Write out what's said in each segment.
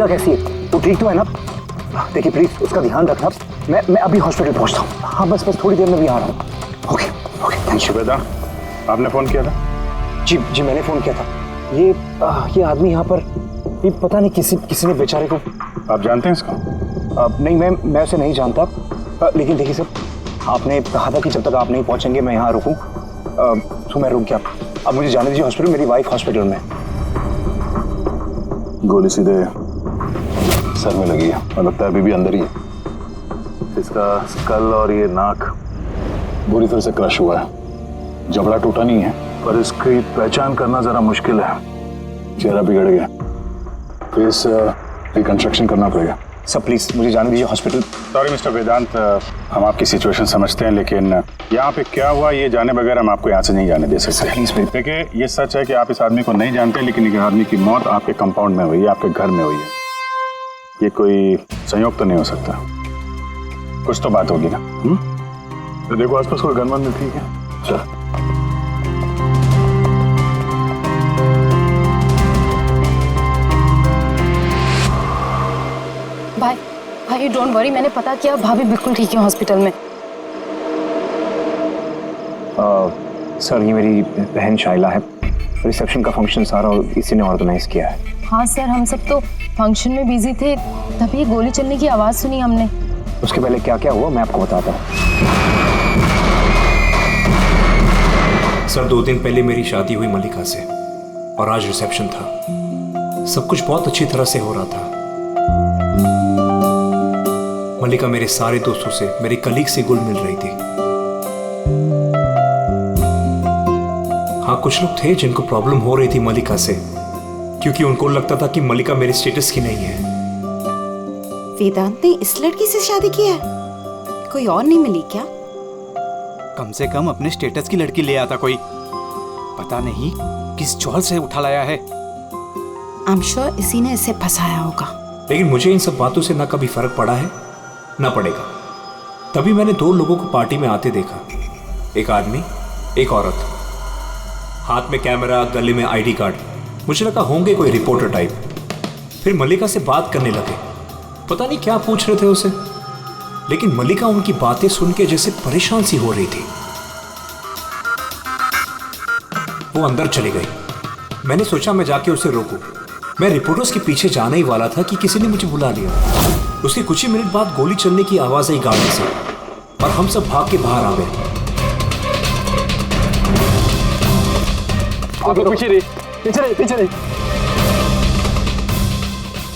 मल्लिका कैसी है? वो ठीक तो है ना? देखिए प्लीज उसका ध्यान रखना। मैं अभी हॉस्पिटल पहुंचता हूँ। हाँ बस थोड़ी देर में भी आ रहा हूँ। Okay okay thank you. बेटा आपने फोन किया था? जी मैंने फोन किया था। ये आदमी यहाँ पर, ये पता नहीं किसी ने बेचारे को। आप जानते हैं इसको? नहीं मैं उसे नहीं जानता। लेकिन देखिए सर, आपने कहा था कि जब तक आप नहीं पहुंचेंगे मैं यहाँ रुकूं, तो मैं रुक गया। अब मुझे जाने दीजिए हॉस्पिटल, मेरी वाइफ हॉस्पिटल में। गोली सीधे सर में लगी है और लगता है अभी भी अंदर ही है। इसका स्कल और ये नाक बुरी तरह से क्रश हुआ है। जबड़ा टूटा नहीं है पर इसकी पहचान करना जरा मुश्किल है। चेहरा बिगड़ गया, फेस रिकंस्ट्रक्शन करना पड़ेगा। सर प्लीज मुझे जाने दीजिए हॉस्पिटल। सॉरी मिस्टर वेदांत, हम आपकी सिचुएशन समझते हैं लेकिन यहाँ पे क्या हुआ ये जाने बगैर हम आपको यहाँ से नहीं जाने दे सकते। प्लीज देखिए ये सच है कि आप इस आदमी को नहीं जानते, लेकिन इस आदमी की मौत आपके कंपाउंड में हुई है, आपके घर में हुई है। ये कोई संयोग तो नहीं हो सकता, कुछ तो बात होगी ना। तो देखो आसपास कोई गनमन में ठीक है। चल भाई डोंट वरी, मैंने पता किया, भाभी बिल्कुल ठीक है हॉस्पिटल में। सर ये मेरी बहन शाइला है। रिसेप्शन का फंक्शन सारा इसी ने ऑर्गेनाइज किया है। हाँ सर, हम सब तो फंक्शन में बिजी थे, तभी गोली चलने की आवाज सुनी हमने। उसके पहले क्या क्या हुआ मैं आपको बताता हूँ। सर 2 दिन पहले मेरी शादी हुई मल्लिका से और आज रिसेप्शन था। सब कुछ बहुत अच्छी तरह से हो रहा था। मल्लिका मेरे सारे दोस्तों से, मेरे कलीग से घुल मिल रही थी। हाँ कुछ लोग थे जिनको प्रॉब्लम हो रही थी मल्लिका से, क्योंकि उनको लगता था कि मल्लिका मेरे स्टेटस की नहीं है। वेदांत ने इस लड़की से शादी की है? कोई और नहीं मिली क्या? कम से कम अपने स्टेटस की लड़की ले आता कोई। पता नहीं किस चौल से उठा लाया है। आई एम श्योर इसी ने इसे फंसाया होगा। लेकिन मुझे इन सब बातों से ना कभी फर्क पड़ा है ना पड़ेगा। तभी मैंने 2 लोगों को पार्टी में आते देखा, एक आदमी एक औरत, हाथ में कैमरा, गले में आईडी कार्ड। मुझे लगा होंगे कोई रिपोर्टर टाइप। फिर मल्लिका से बात करने लगे, पता नहीं क्या पूछ रहे थे उसे, लेकिन मल्लिका उनकी बातें सुन के जैसे परेशान सी हो रही थी। वो अंदर चली गई। मैंने सोचा मैं जाके उसे रोकूं। मैं रिपोर्टर्स के पीछे जाने ही वाला था कि किसी ने मुझे बुला लिया। उसके कुछ ही मिनट बाद गोली चलने की आवाज आई गाड़ी से और हम सब भाग के बाहर आ गए। पीछे रही।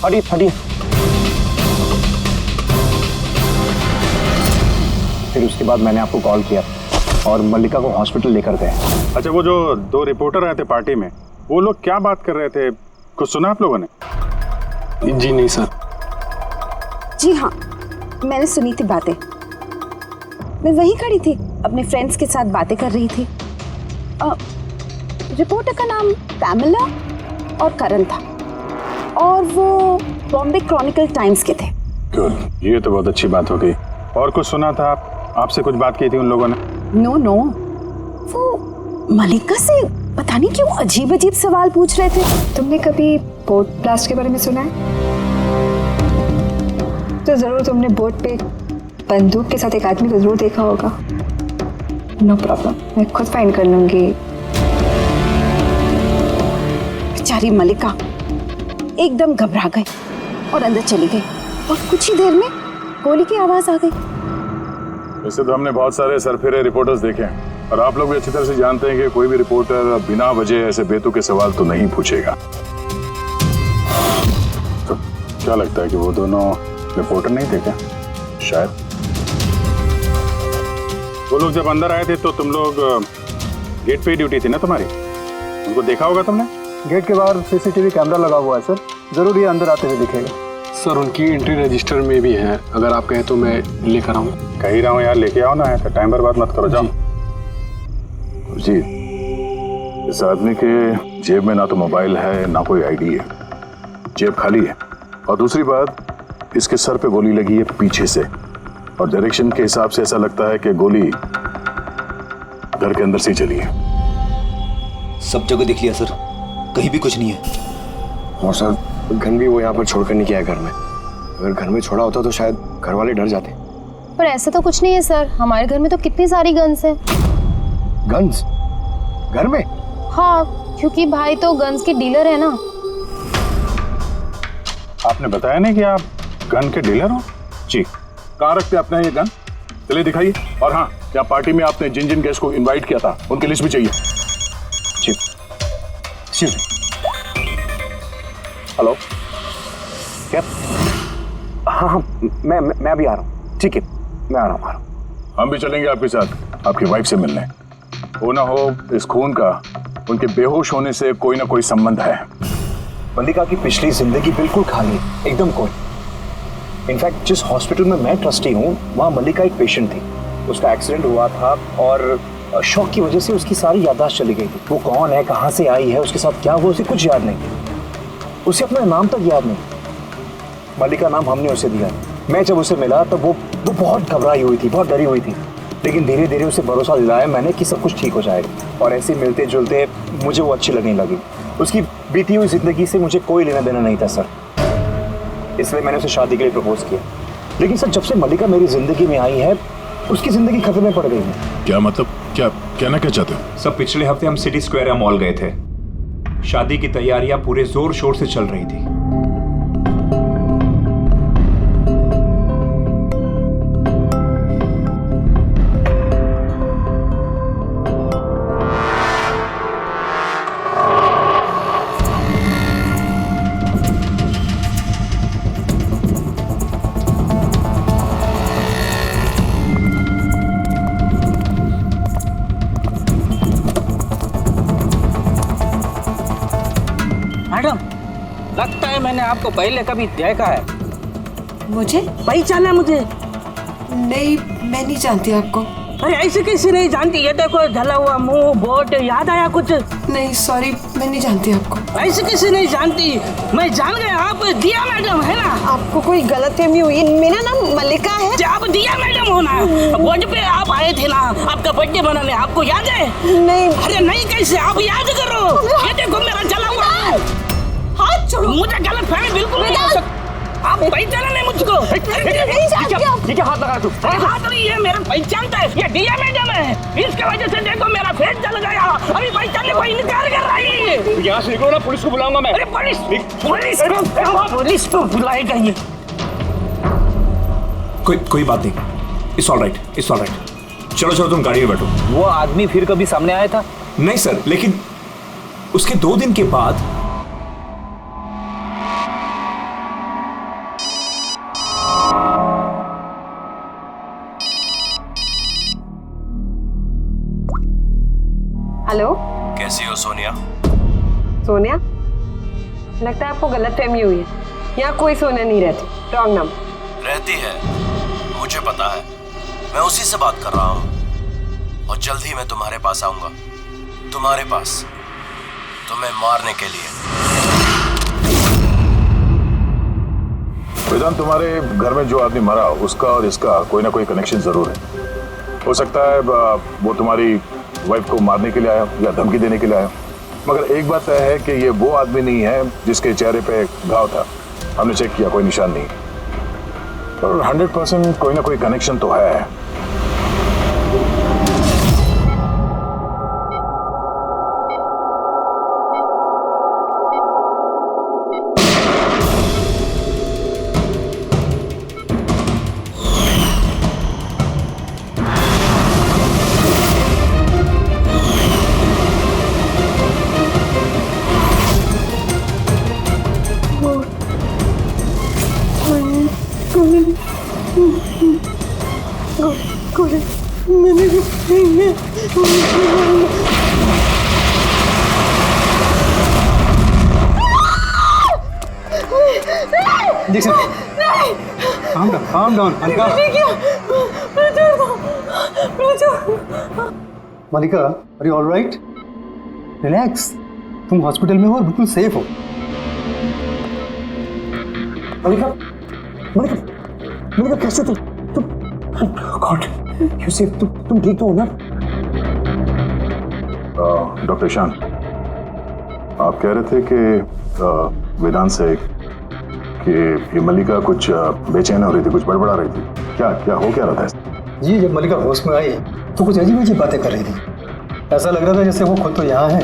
हटिए। फिर उसके बाद मैंने आपको कॉल किया और मल्लिका को हॉस्पिटल लेकर गए। अच्छा, वो जो 2 रिपोर्टर आए थे पार्टी में, वो लोग क्या बात कर रहे थे? कुछ सुना आप लोगों ने? जी नहीं सर। जी हाँ, मैंने सुनी थी बातें। मैं वहीं खड़ी थी, अपने फ्रेंड्स के साथ बातें कर रही थी। रिपोर्टर का नाम पैमेला और करण था और वो बॉम्बे क्रॉनिकल टाइम्स के थे। गुड, ये तो बहुत अच्छी बात हो गई। और कुछ सुना था? आपसे कुछ बात की थी उन लोगों ने? नो, वो मल्लिका से पता नहीं क्यों अजीब सवाल पूछ रहे थे। तुमने कभी बोट ब्लास्ट के बारे में सुना है? तो जरूर तुमने बोट पे बंदूक के साथ एक आदमी को जरूर देखा होगा। नो प्रॉब्लम, मैं खुद फाइंड कर लूंगी। बेचारी मल्लिका एकदम घबरा गई और अंदर चली गई और कुछ ही देर में गोली की आवाज आ गई। वैसे तो हमने बहुत सारे सरफिरे रिपोर्टर्स देखे हैं और आप लोग भी अच्छी तरह से जानते हैं कि कोई भी रिपोर्टर बिना वजह ऐसे बेतुके सवाल तो नहीं पूछेगा। तो क्या लगता है कि वो दोनों रिपोर्टर नहीं थे क्या? शायद। वो लोग जब अंदर आए थे तो तुम लोग गेट पे ही ड्यूटी थी ना तुम्हारी? उनको देखा होगा तुमने? गेट के बाहर सीसीटीवी कैमरा लगा हुआ है सर, जरूर ये अंदर आते हुए दिखेगा। सर उनकी एंट्री रजिस्टर में भी है, अगर आप कहें तो मैं लेकर आऊँ। कह ही रहा हूँ यार, लेके आओ ना, है तो टाइम बर्बाद मत करो। जाओ जी। इस आदमी के जेब में ना तो मोबाइल है ना कोई आईडी है, जेब खाली है। और दूसरी बात, इसके सर पे गोली लगी है पीछे से और डायरेक्शन के हिसाब से ऐसा लगता है कि गोली घर के अंदर से ही चली है। सब जगह देख लिया सर, कहीं भी कुछ नहीं है। और सर गन भी वो यहाँ पर छोड़कर नहीं गया है घर में। अगर घर में छोड़ा होता तो शायद घर वाले डर जाते। पर ऐसा तो कुछ नहीं है सर, हमारे घर में तो कितनी सारी गन्स हैं। गन्स घर में? हाँ, क्योंकि भाई तो गन्स के डीलर है ना। आपने बताया नहीं कि आप गन के डीलर हो? जी। कहाँ रखते अपना ये गन? चलिए दिखाइए। और हाँ, क्या पार्टी में आपने जिन जिन गेस्ट को इनवाइट किया था उनकी लिस्ट भी चाहिए? जी। हेलो, क्या? हाँ हाँ, मैं अभी आ रहा हूँ। ठीक है, मैं आ रहा हूँ। हम भी चलेंगे आपके साथ आपकी वाइफ से मिलने। हो ना हो इस खून का उनके बेहोश होने से कोई ना कोई संबंध है। मल्लिका की पिछली जिंदगी बिल्कुल खाली, एकदम कोई। इनफैक्ट जिस हॉस्पिटल में मैं ट्रस्टी हूँ वहाँ मल्लिका एक पेशेंट थी। उसका एक्सीडेंट हुआ था और शॉक की वजह से उसकी सारी याददाश्त चली गई थी। वो कौन है, कहाँ से आई है, उसके साथ क्या हुआ, उसे कुछ याद नहीं। उसे अपना नाम तक याद नहीं। मल्लिका नाम हमने उसे दिया। मैं जब उसे मिला तब वो बहुत घबराई हुई थी, बहुत डरी हुई थी। लेकिन धीरे धीरे उसे भरोसा दिलाया मैंने कि सब कुछ ठीक हो जाएगा। और ऐसे मिलते जुलते मुझे वो अच्छी लगने लगी। उसकी बीती हुई जिंदगी से मुझे कोई लेना देना नहीं था सर, इसलिए मैंने उसे शादी के लिए प्रपोज किया। लेकिन सर, जब से मल्लिका मेरी जिंदगी में आई है उसकी जिंदगी खतरे में पड़ गई है। क्या मतलब? क्या कहना क्या चाहते हो? सब पिछले हफ्ते हम सिटी स्क्वायर मॉल गए थे। शादी की तैयारियां पूरे जोर शोर से चल रही थी। मैडम, लगता है मैंने आपको पहले कभी देखा है। मुझे पहचाना मुझे? नहीं, मैं नहीं जानती आपको। अरे ऐसे कैसे नहीं जानती? ये देखो, जला हुआ मुंह, बोट, याद आया कुछ? नहीं सॉरी, मैं नहीं जानती आपको। ऐसे कैसे नहीं जानती? मैं जान गया, आप दिया मैडम है ना? आपको कोई गलतफहमी हुई। मेरा नाम मल्लिका है। आप दिया मैडम हो ना? बोर्ड पे आप आए थे ना आपका बर्थडे मनाने, आपको याद है? नहीं। अरे नहीं कैसे, आप याद करो। ये देखो मेरा जला हुआ हाथ छोड़ो। मुझे गलत फहमी बिल्कुल नहीं हो सकती। आप पहचाना नहीं मुझको? ये क्या हाथ लगा तू? हाथ नहीं है, मेरा पहचानता है। ये दिया मैडम है, इसके वजह से देखो मेरा फेस जल गया। अभी पहचानने को इनकार कर रही है। यहाँ से निकलो ना, पुलिस को बुलाऊंगा मैं। अरे पुलिस तो बुलाएगा ये। कोई बात नहीं, it's all right, it's all right. चलो तुम गाड़ी में बैठो। वो आदमी फिर कभी सामने आया था? नहीं सर, लेकिन उसके 2 दिन के बाद हेलो, कैसी हो सोनिया? सोनिया? लगता है आपको गलतफहमी हुई है। यहाँ कोई सोनिया नहीं रहती। रॉन्ग नाम। रहती है, मुझे पता है। मैं उसी से बात कर रहा हूँ और जल्द ही मैं तुम्हारे पास आऊंगा। तुम्हारे पास, तुम्हें मारने के लिए। वेदांत, तुम्हारे घर में जो आदमी मरा उसका और इसका कोई ना कोई कनेक्शन जरूर है। हो सकता है वो तुम्हारी वाइफ को मारने के लिए आया या धमकी देने के लिए आया। मगर एक बात तय है कि ये वो आदमी नहीं है जिसके चेहरे पे घाव था। हमने चेक किया, कोई निशान नहीं। पर 100% कोई ना कोई कनेक्शन तो है। Calm down, Malika. Malika, are you all right? Relax. तुम हॉस्पिटल में हो और बिल्कुल सेफ हो। मल्लिका, कैसे तुम गॉड, यू सेफ? तुम ठीक तो हो ना? डॉक्टर ईशान, आप कह रहे थे कि वेदांत से कि ये मल्लिका कुछ बेचैन हो रही थी, कुछ बड़बड़ा रही थी। क्या क्या हो क्या रहा था? जी, जब मल्लिका होश में आई तो कुछ अजीब अजीब बातें कर रही थी। ऐसा लग रहा था जैसे वो खुद तो यहाँ है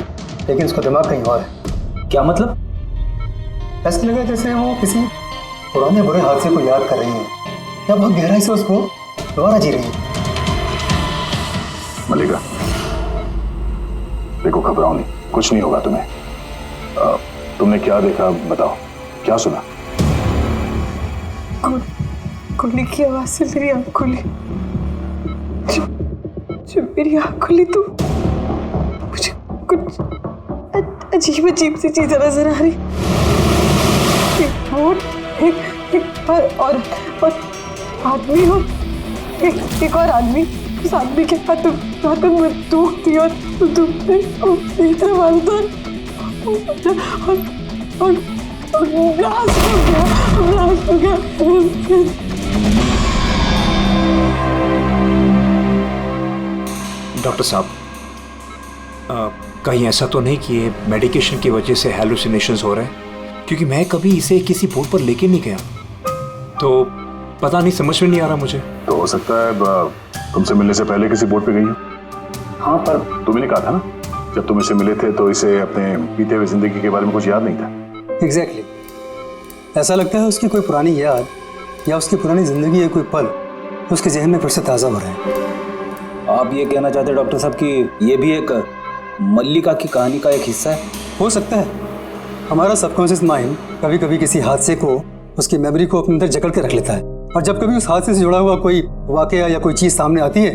लेकिन उसका दिमाग कहीं और है। क्या मतलब? ऐसा लगा जैसे वो किसी पुराने बुरे हादसे को याद कर रही है या बहुत गहराई से उसको दोबारा जी रही है। मल्लिका देखो, घबराओ नहीं, कुछ नहीं होगा तुम्हें। तुमने क्या देखा बताओ, क्या सुना? गोली की आवाज से मेरी आँख खुली। जब मेरी आँख खुली तो मुझे कुछ अजीब अजीब सी चीजें नजर आ रही। एक बोट, एक और आदमी हो, एक और आदमी। उस आदमी के हाथों में बंदूक थी और बंदूक ने मारा था और ब्लास्ट हो गया। डॉक्टर साहब, कहीं ऐसा तो नहीं कि ये मेडिकेशन की वजह से हैलुसिनेशंस हो रहे हैं? क्योंकि मैं कभी इसे किसी बोर्ड पर लेके नहीं गया, तो पता नहीं, समझ में नहीं आ रहा मुझे। तो हो सकता है तुमसे मिलने से पहले किसी बोर्ड पे गई हो। हाँ, पर तुमने कहा था ना जब तुम इसे मिले थे तो इसे अपने बीते हुए जिंदगी के बारे में कुछ याद नहीं था। एग्जैक्टली, ऐसा लगता है उसकी कोई पुरानी याद या उसकी पुरानी जिंदगी या कोई पल उसके जहन में फिर से ताज़ा हो रहे हैं। आप ये कहना चाहते हैं डॉक्टर साहब कि ये भी एक मल्लिका की कहानी का एक हिस्सा है? हो सकता है। हमारा सबकॉन्शियस माइंड कभी कभी किसी हादसे को, उसकी मेमोरी को अपने अंदर जकड़ के रख लेता है, और जब कभी उस हादसे से जुड़ा हुआ कोई वाकया या कोई चीज़ सामने आती है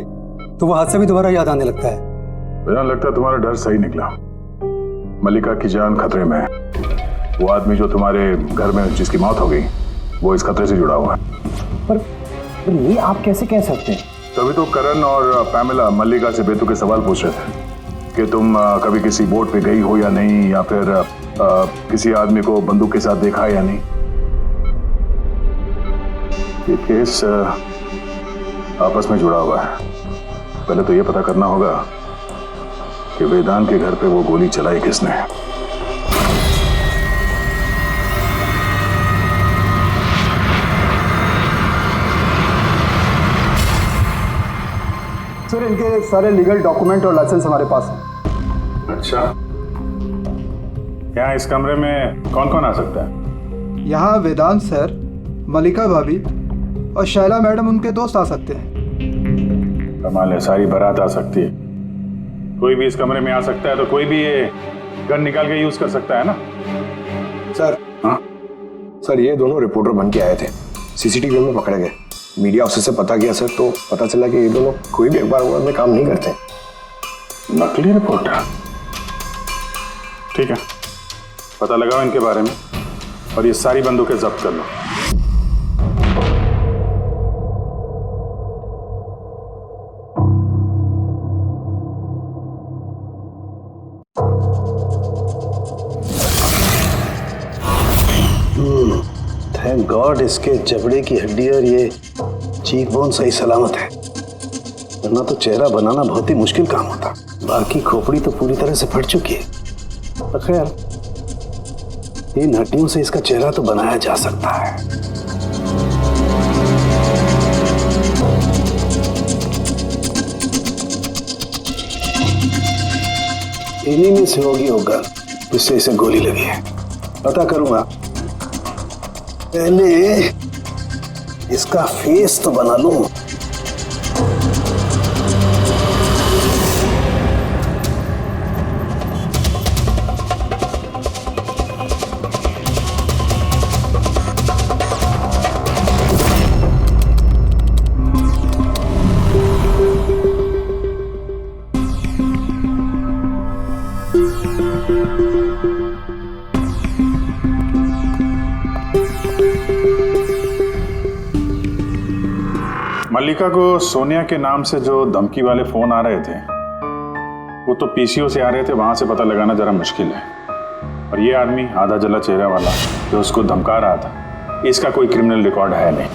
तो वो हादसा भी दोबारा याद आने लगता है। मुझे लगता है तुम्हारा डर सही निकला। मल्लिका की जान खतरे में है। वो आदमी जो तुम्हारे घर में जिसकी मौत हो गई वो इस खतरे से जुड़ा हुआ है। पर ये आप कैसे कह सकते हैं? तभी तो करण और पैमिला मल्लिका से बेतुके सवाल पूछ रहे थे कि तुम कभी किसी बोट पे गई हो या नहीं, या फिर किसी आदमी को बंदूक के साथ देखा या नहीं। ये केस आपस में जुड़ा हुआ है। पहले तो ये पता करना होगा कि वेदांत के घर पे वो गोली चलाई किसने। सर, इनके सारे लीगल डॉक्यूमेंट और लाइसेंस हमारे पास हैं। अच्छा, यहाँ इस कमरे में कौन कौन आ सकता है? यहाँ वेदांत सर, मल्लिका भाभी और शैला मैडम उनके दोस्त आ सकते हैं। कमाल है, सारी बारात आ सकती है। कोई भी इस कमरे में आ सकता है, तो कोई भी ये गन निकाल के यूज कर सकता है ना? सर, हाँ सर, ये दोनों रिपोर्टर बन के आए थे, सीसीटीवी में पकड़े गए। मीडिया ऑफिसर से पता किया सर, तो पता चला कि ये दोनों कोई भी अखबार में काम नहीं करते। नकली रिपोर्टर? ठीक है, पता लगाओ इनके बारे में और ये सारी बंदूकें जब्त कर लो। थैंक गॉड इसके जबड़े की हड्डी और ये चीक बोन सही सलामत है, वरना तो चेहरा बनाना बहुत ही मुश्किल काम होता। बाकी खोपड़ी तो पूरी तरह से फट चुकी है, पर खैर इन हड्डियों से इसका चेहरा तो बनाया जा सकता है। इन्हीं में से होगी वो गन जिससे इसे गोली लगी है। पता करूंगा, पहले इसका फेस तो बना लूं। मल्लिका को सोनिया के नाम से जो धमकी वाले फोन आ रहे थे वो तो पीसीओ से आ रहे थे, वहां से पता लगाना जरा मुश्किल है। और ये आदमी आधा जला चेहरा वाला जो उसको धमका रहा था, इसका कोई क्रिमिनल रिकॉर्ड है नहीं।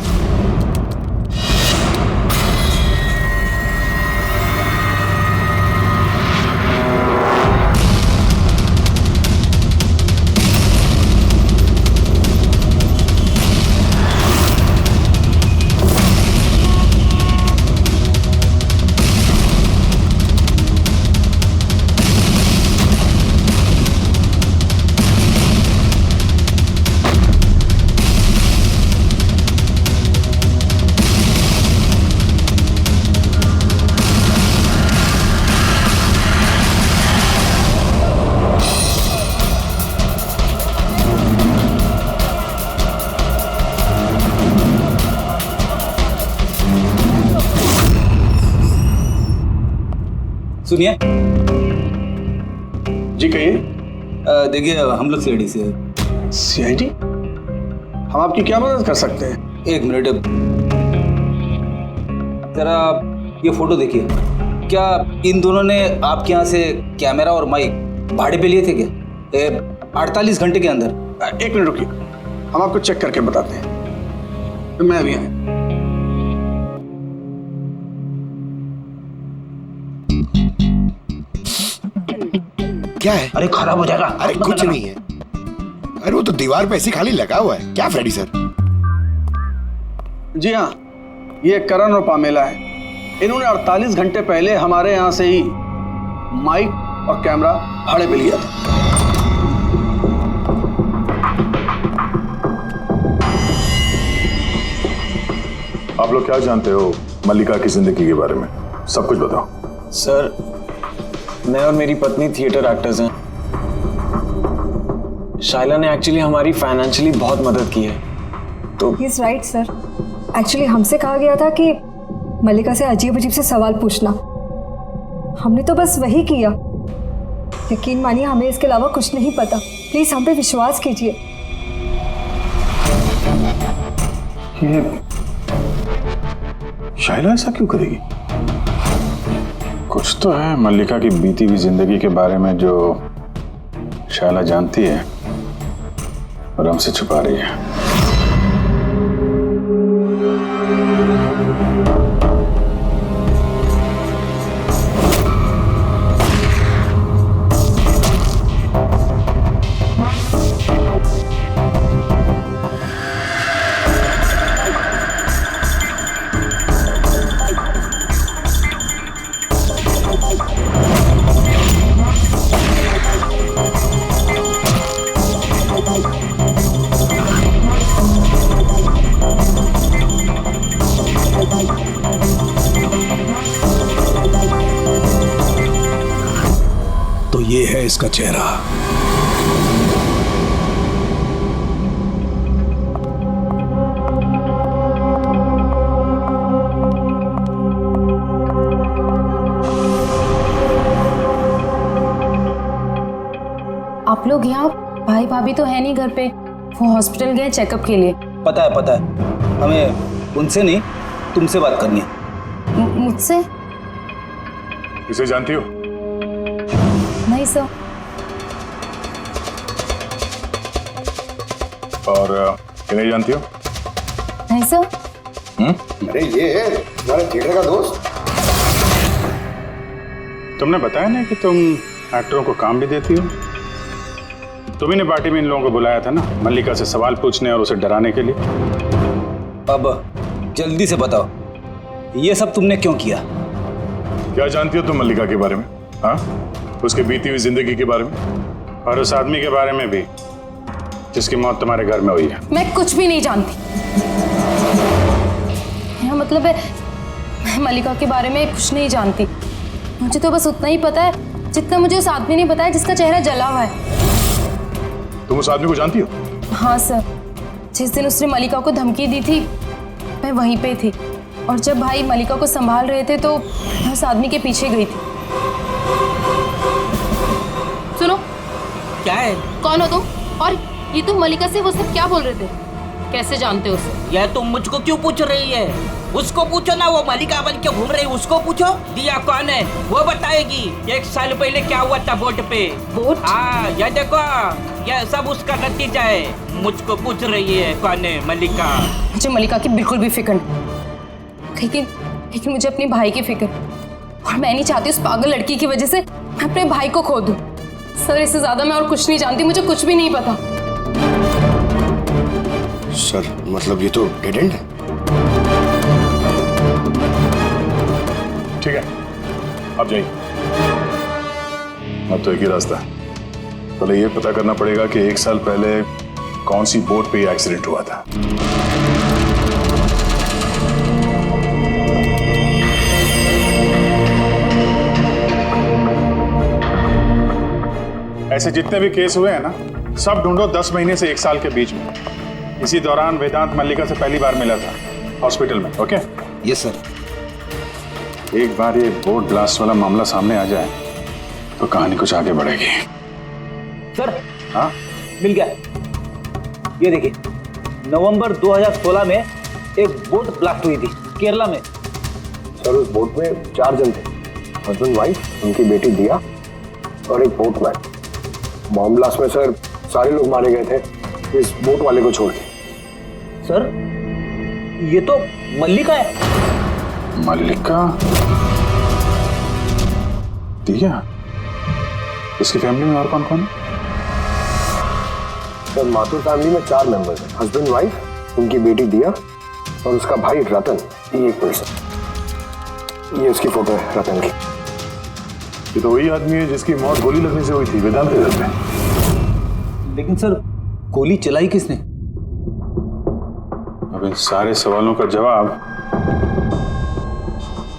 सुनिए जी कहिए। देखिए हम लोग सीआईडी से सीआईडी, हम आपकी क्या मदद कर सकते हैं? एक मिनट जरा ये फोटो देखिए। क्या इन दोनों ने आपके यहाँ से कैमरा और माइक भाड़े पे लिए थे क्या 48 घंटे के अंदर? एक मिनट रुकिए, हम आपको चेक करके बताते हैं। मैं अभी आया। क्या है? अरे खराब हो जाएगा। अरे कुछ नहीं है। अरे वो तो दीवार पे ऐसे खाली लगा हुआ है। क्या फ्रेडी सर? जी हाँ, ये करण और पामेला है। इन्होंने 48 घंटे पहले हमारे यहाँ से ही माइक और कैमरा भाड़े पे लिया था। आप लोग क्या जानते हो मल्लिका की जिंदगी के बारे में? सब कुछ बताओ। सर, मैं और मेरी पत्नी थिएटर एक्टर्स हैं। शाइला ने एक्चुअली हमारी फाइनेंशियली बहुत मदद की है। तो he is right sir. Actually हमसे कहा गया था कि मल्लिका से अजीब अजीब से सवाल पूछना। हमने तो बस वही किया। यकीन मानिए हमें इसके अलावा कुछ नहीं पता। प्लीज हम पे विश्वास कीजिए। शाइला ऐसा क्यों करेगी? कुछ तो है मल्लिका की बीती हुई जिंदगी के बारे में जो शाइला जानती है और हमसे छुपा रही है। तो ये है इसका चेहरा। आप लोग यहाँ, भाई भाभी तो है नहीं घर पे, वो हॉस्पिटल गए चेकअप के लिए। पता है, हमें उनसे नहीं तुमसे बात करनी है। मुझसे? इसे जानती हो? नहीं सर। और किन्हें जानती हो? नहीं सर। अरे ये है तुम्हारे थिएटर का दोस्त। तुमने बताया ना कि तुम एक्टरों को काम भी देती हो। तुम्ही ने पार्टी में इन लोगों को बुलाया था ना मल्लिका से सवाल पूछने और उसे डराने के लिए। अब जल्दी से बताओ, ये सब तुमने क्यों किया? क्या जानती हो तुम मल्लिका के बारे में? हाँ, उसकी बीती हुई जिंदगी के बारे में और उस आदमी के बारे में भी जिसकी मौत तुम्हारे घर में हुई है। मैं कुछ भी नहीं जानती। मेरा मतलब है मैं मल्लिका के बारे में कुछ नहीं जानती। मुझे तो बस उतना ही पता है जितना मुझे उस आदमी ने बताया जिसका चेहरा जला हुआ है। तुम उस आदमी को जानती हो? हाँ सर, जिस दिन उसने मल्लिका को धमकी दी थी मैं वहीं पे थी, और जब भाई मल्लिका को संभाल रहे थे तो मैं उस आदमी के पीछे गई थी। सुनो, क्या है? कौन हो तुम? और ये तुम मल्लिका से वो सब क्या बोल रहे थे? कैसे जानते हो उसे? यह तुम मुझको क्यों पूछ रही है? उसको पूछो ना, वो मल्लिका बन के घूम रही, उसको पूछो। दिया कौन है वो बताएगी। 1 साल पहले क्या हुआ था बोट पे। बोट? हाँ, यह देखो, यह सब उसका नतीजा है। मुझको पूछ रही है कौन है मल्लिका। मुझे मल्लिका की बिल्कुल भी फिक्र नहीं, लेकिन मुझे अपने भाई की फिक्र, और मैं नहीं चाहती उस पागल लड़की की वजह से मैं अपने भाई को खो दूं। सर, इससे ज्यादा मैं और कुछ नहीं जानती, मुझे कुछ भी नहीं पता। सर, मतलब ये तो डेड एंड है। ठीक है, अब जाइए। अब तो एक ही रास्ता है। पहले ये पता करना पड़ेगा कि 1 साल पहले कौन सी बोट पे ये एक्सीडेंट हुआ था। ऐसे जितने भी केस हुए हैं ना, सब ढूंढो 10 महीने से 1 साल के बीच में। इसी दौरान वेदांत मल्लिका से पहली बार मिला था हॉस्पिटल में। ओके? Yes sir. एक बार ये बोट ब्लास्ट वाला मामला सामने आ जाए तो कहानी कुछ आगे बढ़ेगी। सर, हाँ, मिल गया। ये देखिए, नवंबर 2016 में एक बोट ब्लास्ट हुई थी केरला में। सर उस बोट में 4 जन थे, हस्बैंड वाइफ, उनकी बेटी दिया और एक बोटमैन। बॉम्ब ब्लास्ट में सर सारे लोग मारे गए थे इस बोट वाले को छोड़ के। सर, ये तो मल्लिका है। मल्लिका? दिया? इसकी फैमिली में और कौन कौन है? सर माथुर फैमिली में 4 मेंबर्स हैं, हस्बैंड वाइफ, उनकी बेटी दिया और उसका भाई रतन। ये एक पर्सन, ये उसकी फोटो है रतन की। ये तो वही आदमी है जिसकी मौत गोली लगने से हुई थी वेदांत नगर में। लेकिन सर, गोली चलाई किसने? अब इन सारे सवालों का जवाब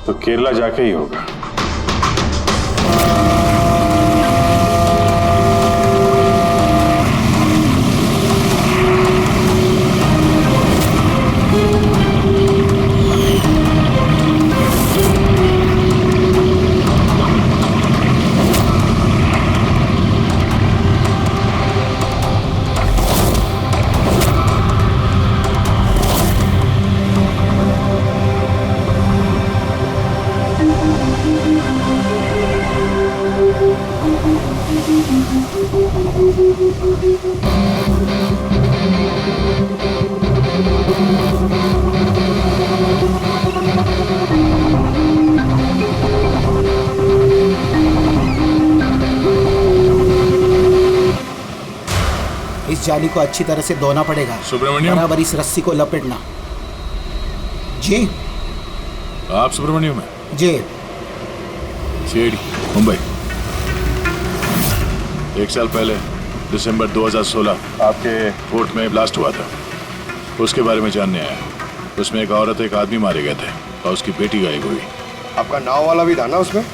तो केरला जाके ही होगा। इस जाली को अच्छी तरह से धोना पड़ेगा। सुब्रमण्यम, बराबर इस रस्सी को लपेटना। जी आप सुब्रमण्यम में? जी। सीआईडी मुंबई। 1 साल पहले दिसंबर 2016 आपके कोर्ट में ब्लास्ट हुआ था, उसके बारे में जानने आया। उसमें एक औरत एक आदमी मारे गए थे और उसकी बेटी गायब हुई। आपका नाव वाला भी था ना उसमें?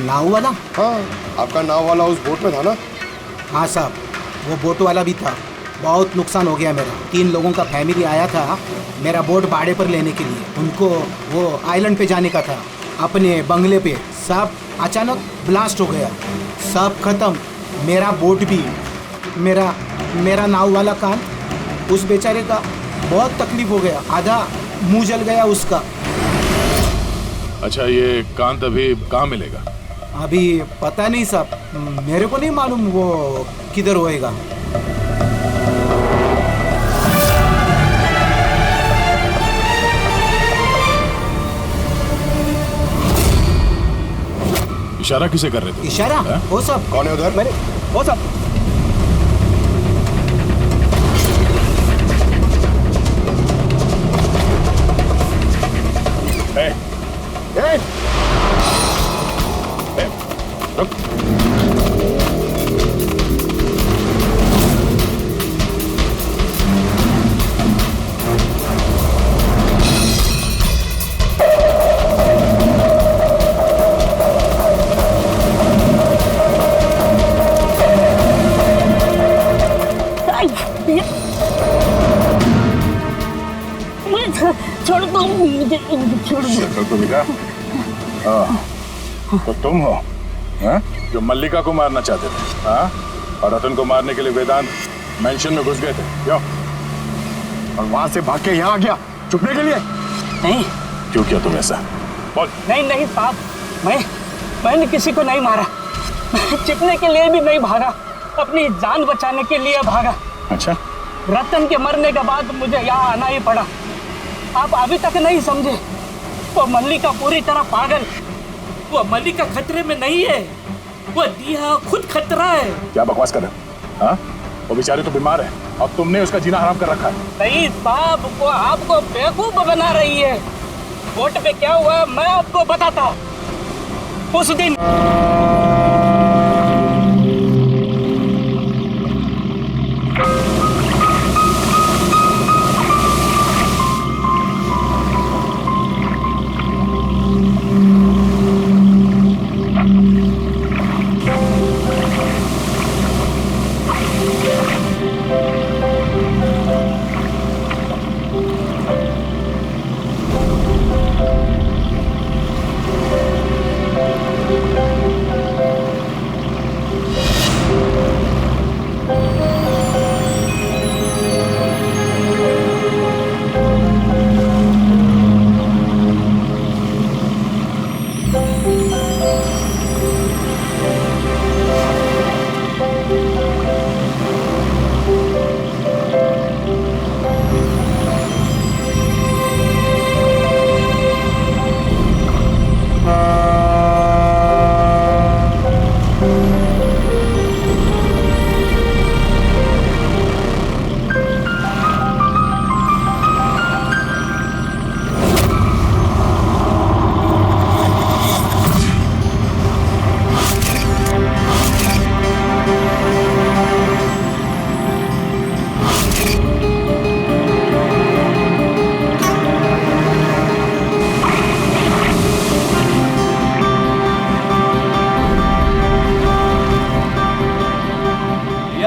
नाव वाला? हाँ, आपका नाव वाला उस बोट में था ना? हाँ साहब, वो बोट वाला भी था। बहुत नुकसान हो गया मेरा। 3 लोगों का फैमिली आया था मेरा बोट भाड़े पर लेने के लिए। उनको वो आइलैंड पे जाने का था, अपने बंगले पे। सब अचानक ब्लास्ट हो गया, सब खत्म। मेरा बोट भी, मेरा नाव वाला कान, उस बेचारे का बहुत तकलीफ हो गया। आधा मुंह जल गया उसका। अच्छा, ये कांत अभी कहाँ मिलेगा? अभी पता नहीं साहब, मेरे को नहीं मालूम वो किधर होएगा। इशारा किसे कर रहे थे? इशारा? वो सब कौन है उधर? मैंने वो सब छोड़ दो मुझे, छोड़ दो। तो बेटा, तो तुम हो जो मल्लिका को मारना चाहते थे, और रतन को मारने के लिए वेदांत मेंशन में घुस गए थे, क्यों? और वहां से भाग के यहाँ आ गया छुपने के लिए? नहीं। क्यों किया तुम ऐसा? बोल। नहीं साहब, मैंने किसी को नहीं मारा। छिपने के लिए भी नहीं भागा, अपनी जान बचाने के लिए भागा। अच्छा, रतन के मरने के बाद मुझे यहाँ आना ही पड़ा। आप अभी तक नहीं समझे, वो मल्लिका पूरी तरह पागल। वो मल्लिका खतरे में नहीं है, वो दिया खुद खतरा है। क्या बकवास कर रहे हो? वो बेचारी तो बीमार है और तुमने उसका जीना हराम कर रखा है। नहीं साहब, वो आपको बेवकूफ बना रही है। बोट पे क्या हुआ मैं आपको बताता हूँ। उस दिन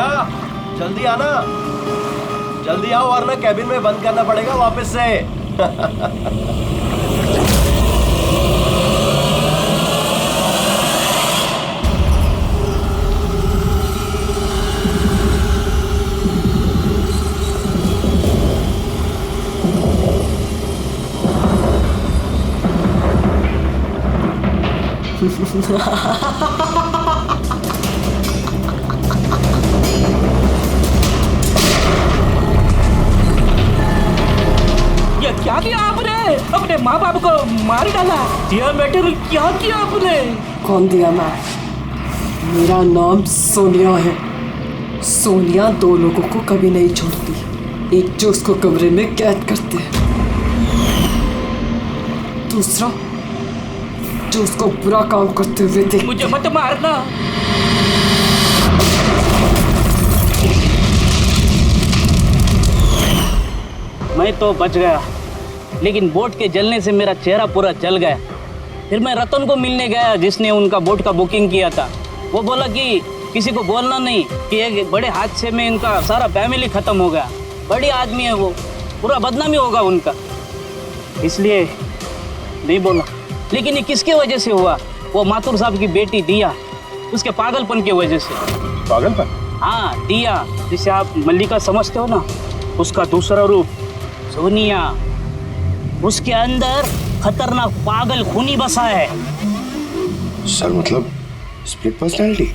दिया, जल्दी आना, जल्दी आओ वरना कैबिन में बंद करना पड़ेगा वापस से। ये क्या किया आपने? अपने माँ बाप को मार डाला। दिया मैटर क्या किया आपने? कौन दिया मैं? मेरा नाम सोनिया है। सोनिया दो लोगों को कभी नहीं छोड़ती। एक जो उसको कमरे में कैद करते हैं, दूसरा जो उसको बुरा काम करते हुए देखते। मुझे मत मारना। मैं तो बच गया, लेकिन बोट के जलने से मेरा चेहरा पूरा जल गया। फिर मैं रतन को मिलने गया जिसने उनका बोट का बुकिंग किया था। वो बोला कि किसी को बोलना नहीं कि एक बड़े हादसे में इनका सारा फैमिली खत्म हो गया। बड़ी आदमी है वो, पूरा बदनामी होगा उनका, इसलिए नहीं बोला। लेकिन ये किसके वजह से हुआ? वो माथुर साहब की बेटी दिया, उसके पागलपन की वजह से। पागलपन? हाँ, दिया जिसे आप मल्लिका समझते हो ना, उसका दूसरा रूप सोनिया। उसके अंदर खतरनाक पागल खूनी बसा है। सर मतलब स्प्लिट पर्सनैलिटी?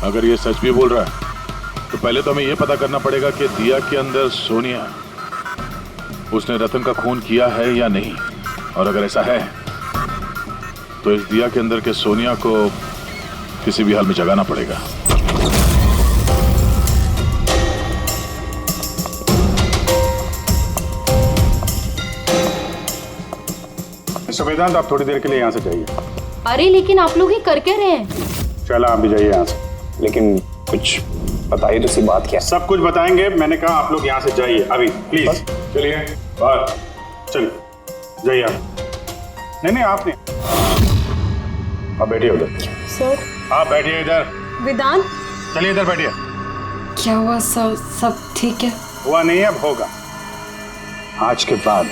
अगर ये सच भी बोल रहा है तो पहले तो हमें ये पता करना पड़ेगा कि दिया के अंदर सोनिया, उसने रतन का खून किया है या नहीं। और अगर ऐसा है तो इस दिया के अंदर के सोनिया को किसी भी हाल में जगाना पड़ेगा। मिस्टर वेदांत, आप थोड़ी देर के लिए यहाँ से जाइए। अरे लेकिन आप लोग ये कर क्या रहे हैं? चला, आप भी जाइए यहाँ से। लेकिन कुछ बताइए तो सी बात क्या? सब कुछ बताएंगे, मैंने कहा आप लोग यहाँ से जाइए अभी प्लीज। चलिए बाहर, चलिए जाइए आप। नहीं आप नहीं, आप बैठिए उधर। सर। आप बैठिए इधर। वेदांत। चलिए इधर बैठिए। क्या हुआ? सब ठीक है? हुआ नहीं है, अब होगा। आज के बाद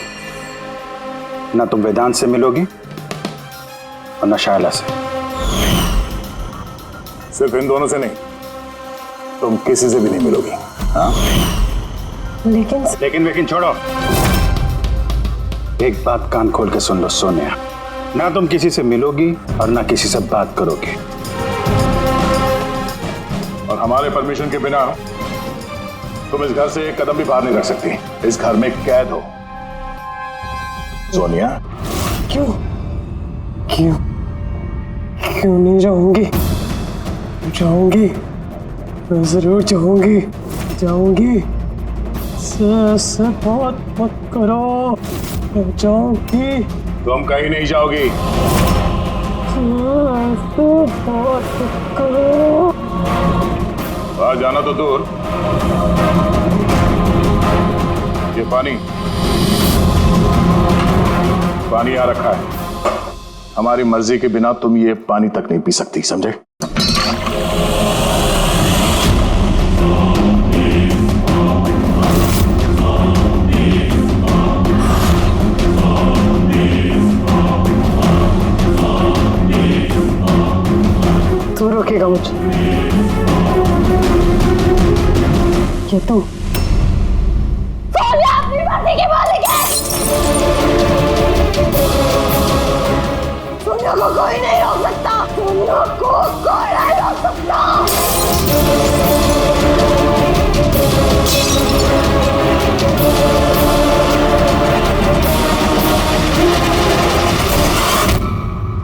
ना तुम वेदांत से मिलोगी और ना शायला से। सिर्फ इन दोनों से नहीं, तुम किसी से भी नहीं मिलोगी। हाँ? लेकिन छोड़ो। एक बात कान खोल के सुन लो सोनिया, ना तुम किसी से मिलोगी और ना किसी से बात करोगी। और हमारे परमिशन के बिना तुम इस घर से एक कदम भी बाहर नहीं रख सकती। इस घर में कैद हो। सोनिया। क्यों नहीं जाऊंगी? मैं जरूर जाऊंगी। से बात मत करो, मैं जाऊंगी। तुम कहीं नहीं जाओगी। बात मत करो। बाहर जाना तो दूर, ये पानी यहाँ रखा है। हमारी मर्जी के बिना तुम ये पानी तक नहीं पी सकती, समझे? तू रोकेगा मुझे? ये तू? सोनिया अपनी मर्जी की मालिक है। सोनिया को कोई नहीं रोक सकता। सोनिया को कोई नहीं रोक सकता।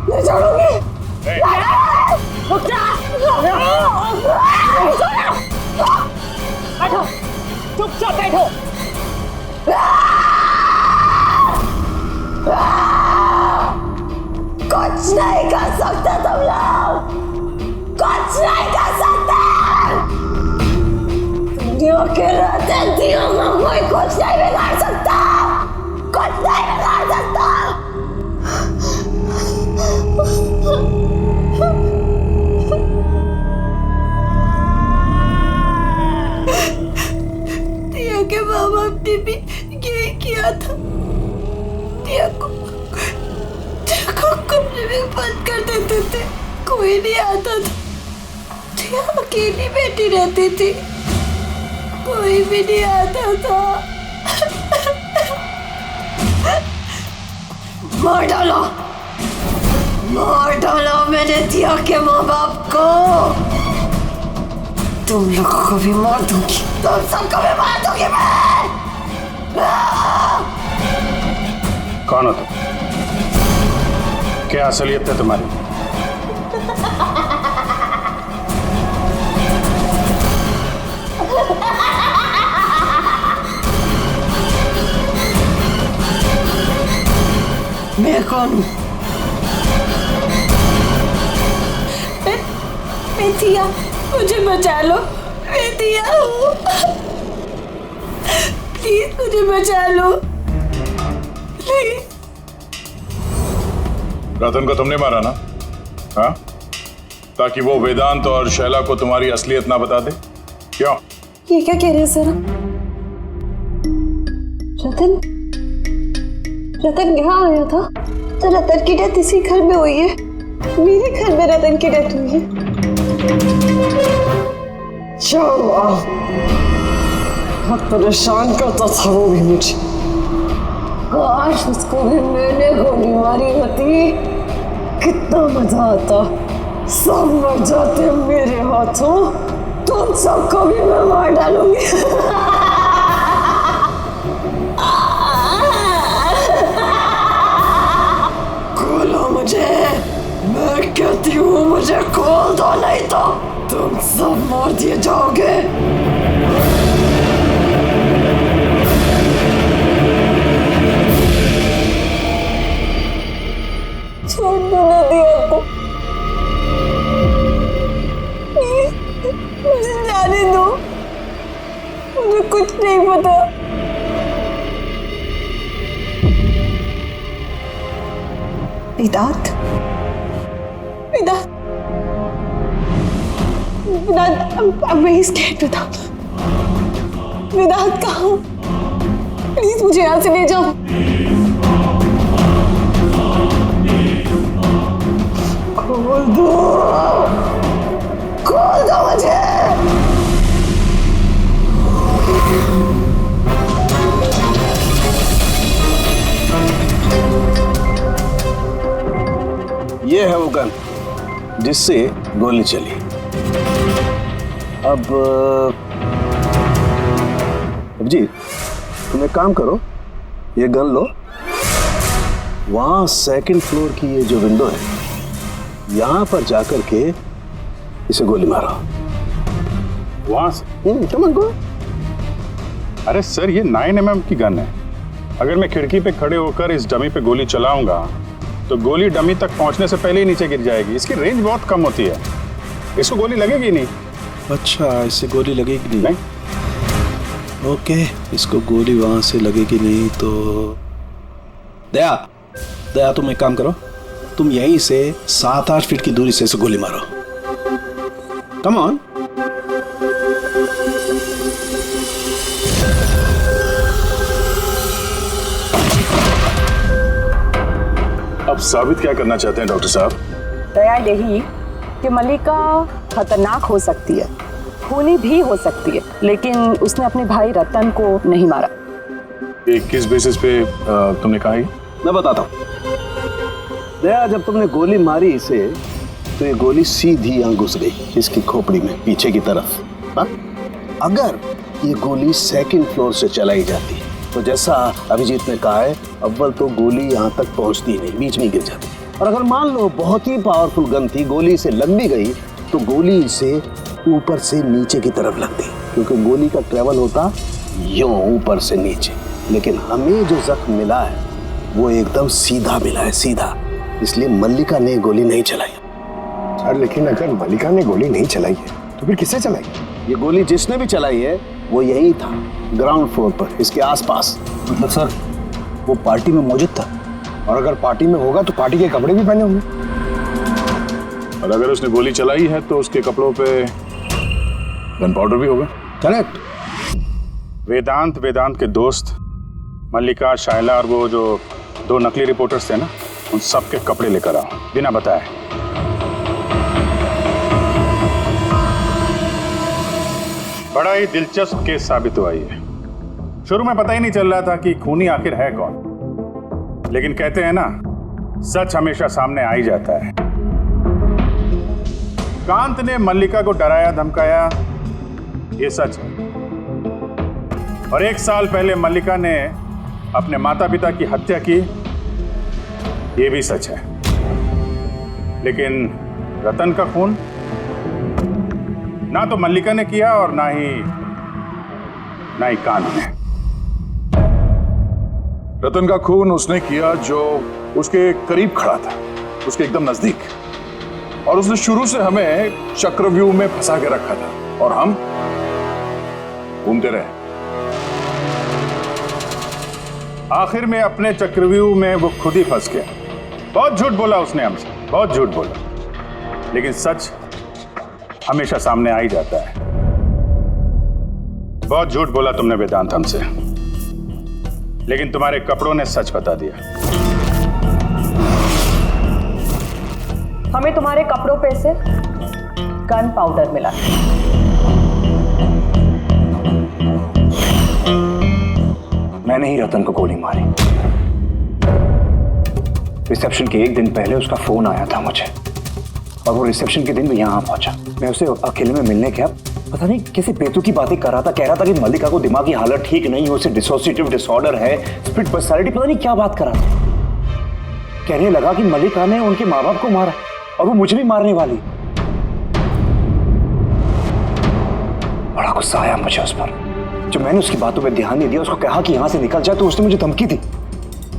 नहीं छोड़ूंगी। रुक जा। बैठो, चुपचाप बैठो। कुछ नहीं कर सकते तुम लोग, कुछ नहीं कर सकते। दुनिया के रहते दियों को कोई कुछ नहीं बिगाड़ सकता, कुछ नहीं बिगाड़ सकता। कोई नहीं आता था। टिया अकेली बैठी रहती थी, कोई भी नहीं आता था। मार डाला मैंने टिया के माँ बाप को। तुम लोगों को भी मार दूंगी, तुम सबको भी मार दूंगी मैं। कौन हो तुम? क्या असलियत है तुम्हारी? मैं कौन हूँ? मैं टिया, मुझे बचा लो। मैं टिया हूँ, प्लीज मुझे बचा लो, प्लीज। रतन को तुमने मारा ना? हाँ, ताकि वो वेदांत और शैला को तुम्हारी असलियत ना बता दे? क्यों? ये क्या कह रहे हैं सर? रतन यहाँ आया था? तो रतन की डेथ इसी घर में हुई है, मेरे घर में रतन की डेथ हुई है। बहुत परेशान करता था वो भी मुझे। काश उसको भी मैंने गोली मारी होती, कितना मजा आता। सब मर जाते मेरे हाथों, तुम सबको भी मैं मार डालूंगी। खोलो मुझे, मैं कहती हूँ मुझे खोल दो, नहीं तो तुम सब मार दिए जाओगे। छोड़ दो ना दिया को, मुझे जाने दो, मुझे कुछ नहीं पता। वेदांत, I'm very scared वेदांत। वेदांत कहाँ? प्लीज मुझे यहाँ से ले जाओ। खोल दो मुझे। ये है वो गन जिससे गोली चली। अब जी तुम एक काम करो, ये गन लो, वहां सेकंड फ्लोर की ये जो विंडो है यहां पर जाकर के इसे गोली मारो। वहां से? Come on go. अरे सर, ये 9mm की गन है। अगर मैं खिड़की पे खड़े होकर इस डमी पे गोली चलाऊंगा तो गोली डमी तक पहुंचने से पहले ही नीचे गिर जाएगी। इसकी रेंज बहुत कम होती है, इसको गोली लगेगी नहीं। अच्छा, इससे गोली लगेगी नहीं? ओके, इसको गोली वहां से लगेगी नहीं तो दया तुम एक काम करो, तुम यहीं से 7-8 फीट की दूरी से इसे गोली मारो। Come on. अब साबित क्या करना चाहते हैं डॉक्टर साहब? दया यही कि मल्लिका खतरनाक हो सकती है, खूनी भी हो सकती है, लेकिन उसने अपने भाई रतन को नहीं मारा। किस बेसिस पे तुमने कहा? मैं बताता हूँ। दया, जब तुमने गोली मारी इसे तो ये गोली सीधी यहाँ घुस गई इसकी खोपड़ी में पीछे की तरफ। हा? अगर ये गोली सेकंड फ्लोर से चलाई जाती तो जैसा अभिजीत ने कहा है, अव्वल तो गोली यहाँ तक पहुँचती नहीं, बीच में गिर जाती। और अगर मान लो बहुत ही पावरफुल गन थी, गोली से लग भी गई तो गोली इसे ऊपर से नीचे की तरफ लगती, क्योंकि गोली का ट्रेवल होता यूं ऊपर से नीचे। लेकिन हमें जो जख्म मिला है वो एकदम सीधा मिला है, सीधा। इसलिए मल्लिका ने गोली नहीं चलाई। सर, लेकिन अगर मल्लिका ने गोली नहीं चलाई है तो फिर किसने चलाई? ये गोली जिसने भी चलाई है वो यही था, ग्राउंड फ्लोर पर, इसके आसपास। मतलब सर, वो पार्टी में मौजूद था? और अगर पार्टी में होगा तो पार्टी के कपड़े भी पहने होंगे। और अगर उसने गोली चलाई है तो उसके कपड़ों पे गन पाउडर भी होगा। करेक्ट। वेदांत के दोस्त मल्लिका, शायला और वो जो 2 नकली रिपोर्टर्स थे ना, उन सब के कपड़े लेकर आओ बिना बताए। बड़ा ही दिलचस्प केस साबित हुआ ये। शुरू में पता ही नहीं चल रहा था कि खूनी आखिर है कौन, लेकिन कहते हैं ना, सच हमेशा सामने आ ही जाता है। कांत ने मल्लिका को डराया धमकाया, ये सच है। और 1 साल पहले मल्लिका ने अपने माता पिता की हत्या की, ये भी सच है। लेकिन रतन का खून ना तो मल्लिका ने किया और ना ही कांत ने। रतन का खून उसने किया जो उसके करीब खड़ा था, उसके एकदम नजदीक, और उसने शुरू से हमें चक्रव्यूह में फंसा के रखा था और हम घूमते रहे। आखिर में अपने चक्रव्यूह में वो खुद ही फंस गया। बहुत झूठ बोला उसने हमसे, बहुत झूठ बोला, लेकिन सच हमेशा सामने आ ही जाता है। बहुत झूठ बोला तुमने वेदांत हमसे, लेकिन तुम्हारे कपड़ों ने सच बता दिया। हमें तुम्हारे कपड़ों पे से गन पाउडर मिला। मैंने ही रतन को गोली मारी। रिसेप्शन के 1 दिन पहले उसका फोन आया था मुझे, और वो रिसेप्शन के दिन भी यहाँ पहुंचा। मैं उसे अकेले में मिलने गया, पता नहीं कैसे बेतु की बातें कर रहा था। कह रहा था कि मल्लिका को दिमागी हालत ठीक नहीं है, उसे डिसोसिएटिव डिसऑर्डर है, स्प्लिट पर्सनालिटी, पता नहीं क्या बात कर रहा था। कहने लगा कि मल्लिका ने उनके माँ बाप को मारा और वो मुझे भी मारने वाली। बड़ा गुस्सा आया मुझे उस पर। जब मैंने उसकी बातों पर ध्यान नहीं दिया, उसको कहा कि यहां से निकल जाए, तो उसने मुझे धमकी दी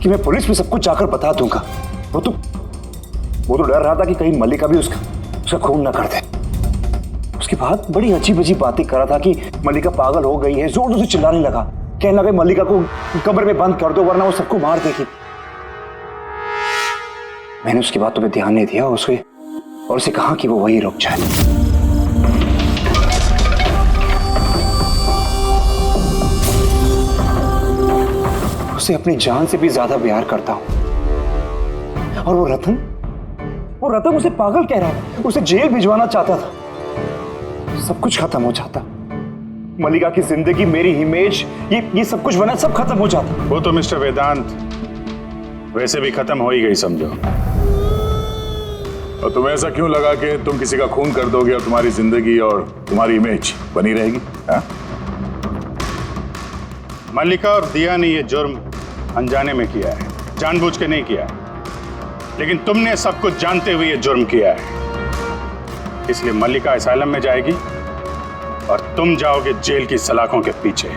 कि मैं पुलिस में सब कुछ जाकर बता दूंगा। वो तो डर रहा था कि कहीं मल्लिका भी उसका खून ना कर दे। उसके बाद बड़ी अजीब अजीब बातें कर रहा था कि मल्लिका पागल हो गई है, जोर जोर से चिल्लाने लगा, कहने लगा मल्लिका को कमरे में बंद कर दो वरना वो सबको मार देगी। मैंने उसकी बातों पे ध्यान नहीं दिया और उसे कहा कि वो वहीं रुक जाए। उसे अपनी जान से भी ज्यादा प्यार करता हूं, और वो रतन उसे पागल कह रहा था, उसे जेल भिजवाना चाहता था। सब कुछ खत्म हो जाता, मल्लिका की जिंदगी, मेरी इमेज, ये सब कुछ बना, सब खत्म हो जाता। वो तो मिस्टर वेदांत वैसे भी खत्म हो ही गई समझो। और तुम्हें ऐसा क्यों लगा कि तुम किसी का खून कर दोगे और तुम्हारी जिंदगी और तुम्हारी इमेज बनी रहेगी? मल्लिका और दिया ने ये जुर्म अनजाने में किया है, जानबूझ के नहीं किया है। लेकिन तुमने सब कुछ जानते हुए ये जुर्म किया है, इसलिए मल्लिका असाइलम में जाएगी और तुम जाओगे जेल की सलाखों के पीछे।